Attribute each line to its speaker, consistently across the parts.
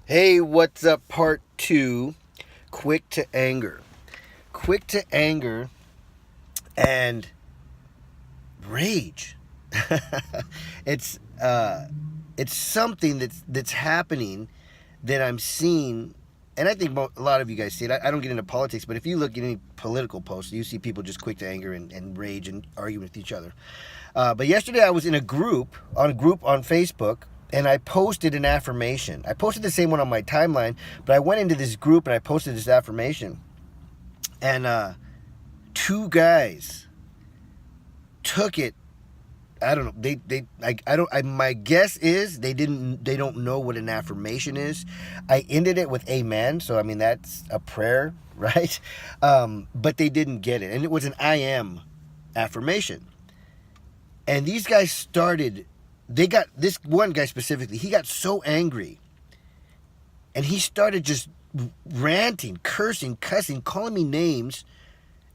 Speaker 1: Hey, what's up? Part two, quick to anger. Quick to anger and rage. it's uh it's something that's happening that I'm seeing, and I think a lot of you guys see it. I don't get into politics, but if you look at any political posts, you see people just quick to anger and rage and argue with each other. But yesterday I was in a group on Facebook, and I posted an affirmation. I posted the same one on my timeline, but I went into this group and I posted this affirmation, and two guys took it. I don't know. I don't. My guess is they didn't. They don't know what an affirmation is. I ended it with amen. So I mean that's a prayer, right? But they didn't get it, and it was an I am affirmation. And these guys started. They got this one guy specifically. He got so angry, and he started just ranting, cursing, cussing, calling me names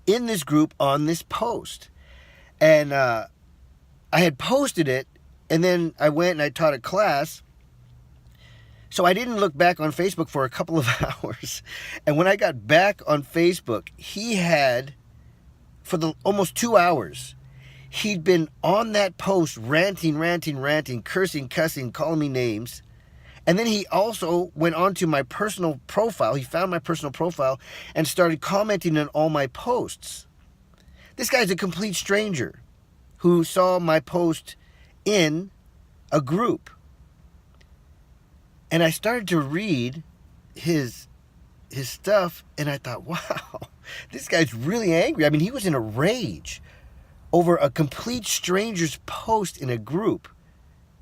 Speaker 1: in this group on this post. And I had posted it, and then I went and I taught a class. So I didn't look back on Facebook for a couple of hours. And when I got back on Facebook, he had, for the almost 2 hours, he'd been on that post ranting, ranting, ranting, cursing, cussing, calling me names. And then he also went onto my personal profile. He found my personal profile and started commenting on all my posts. This guy's a complete stranger who saw my post in a group. And I started to read his stuff, and I thought, wow, this guy's really angry. I mean, he was in a rage over a complete stranger's post in a group,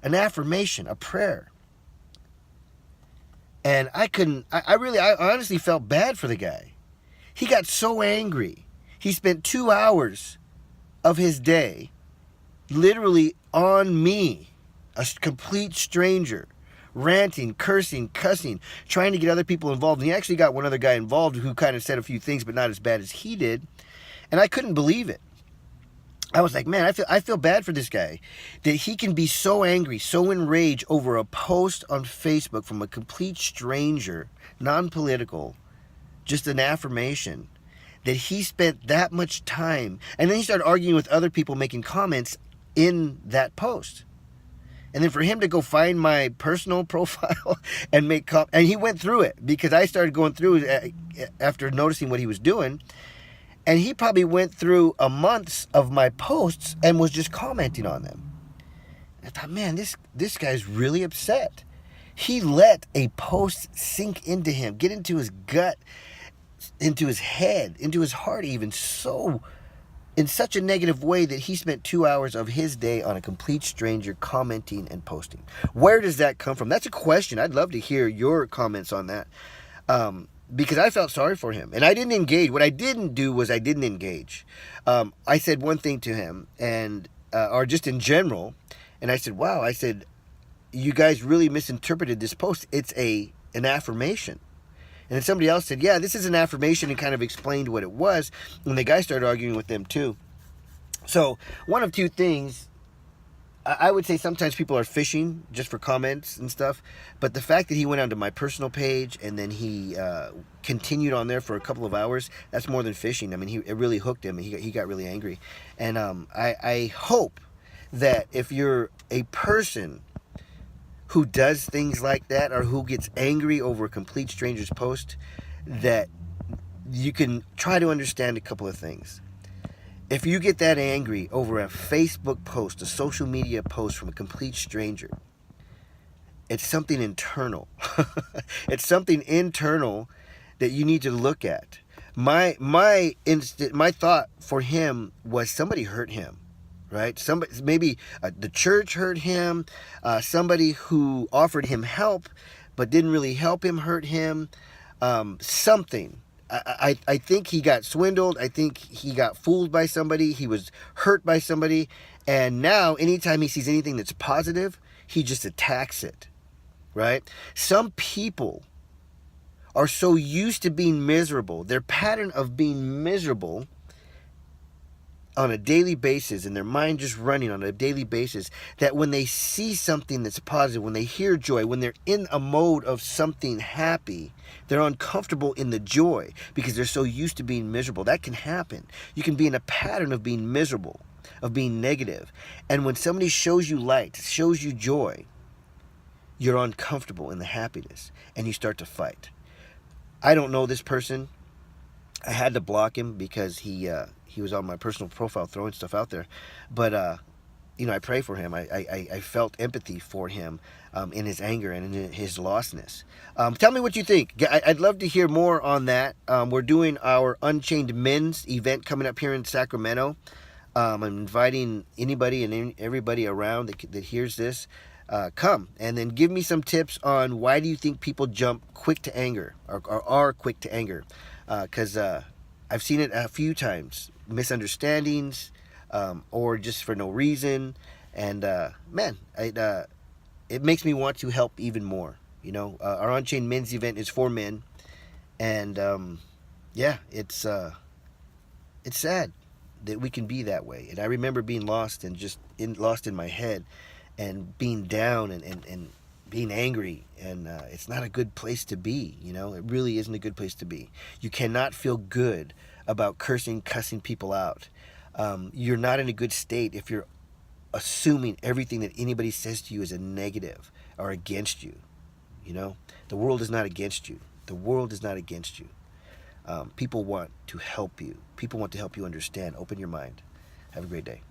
Speaker 1: an affirmation, a prayer. And I honestly felt bad for the guy. He got so angry. He spent 2 hours of his day literally on me, a complete stranger, ranting, cursing, cussing, trying to get other people involved. And he actually got one other guy involved who kind of said a few things, but not as bad as he did. And I couldn't believe it. I was like, man, I feel bad for this guy, that he can be so angry, so enraged over a post on Facebook from a complete stranger, non-political, just an affirmation, that he spent that much time. And then he started arguing with other people making comments in that post. And then for him to go find my personal profile and and he went through it, because I started going through after noticing what he was doing. And he probably went through a month of my posts and was just commenting on them. I thought, man, this guy's really upset. He let a post sink into him, get into his gut, into his head, into his heart even, so in such a negative way that he spent 2 hours of his day on a complete stranger commenting and posting. Where does that come from? That's a question. I'd love to hear your comments on that. Because I felt sorry for him, and I didn't engage. What I didn't do was I didn't engage. I said one thing to him, and or just in general, and I said, "Wow," I said, "you guys really misinterpreted this post. It's an affirmation." And then somebody else said, "Yeah, this is an affirmation," and kind of explained what it was. And the guy started arguing with them too. So one of two things. I would say sometimes people are fishing just for comments and stuff, but the fact that he went onto my personal page and then he continued on there for a couple of hours, that's more than fishing. I mean, it really hooked him, and he got really angry. And I hope that if you're a person who does things like that, or who gets angry over a complete stranger's post, that you can try to understand a couple of things. If you get that angry over a Facebook post, a social media post from a complete stranger, it's something internal. It's something internal that you need to look at. My thought for him was somebody hurt him, right? Somebody, maybe the church hurt him. Somebody who offered him help but didn't really help him hurt him. Something. I think he got swindled. I think he got fooled by somebody. He was hurt by somebody. And now, anytime he sees anything that's positive, he just attacks it, right? Some people are so used to being miserable. Their pattern of being miserable on a daily basis, and their mind just running on a daily basis, that when they see something that's positive, when they hear joy, when they're in a mode of something happy, they're uncomfortable in the joy because they're so used to being miserable. That can happen. You can be in a pattern of being miserable, of being negative. And when somebody shows you light, shows you joy, you're uncomfortable in the happiness and you start to fight. I don't know this person. I had to block him because he was on my personal profile throwing stuff out there. But I pray for him. I felt empathy for him in his anger and in his lostness. Tell me what you think. I'd love to hear more on that. We're doing our Unchained Men's event coming up here in Sacramento. I'm inviting anybody and everybody around that hears this. Come and then give me some tips on why do you think people jump quick to anger or are quick to anger. Because I've seen it a few times. Misunderstandings or just for no reason. And it makes me want to help even more. Our Unchained Men's event is for men. And it's sad that we can be that way. And I remember being lost and lost in my head and being down and being angry, and it's not a good place to be. It really isn't a good place to be. You cannot feel good about cussing people out. You're not in a good state if you're assuming everything that anybody says to you is a negative or against you. The world is not against you. The world is not against you. People want to help you. People want to help you understand. Open your mind. Have a great day.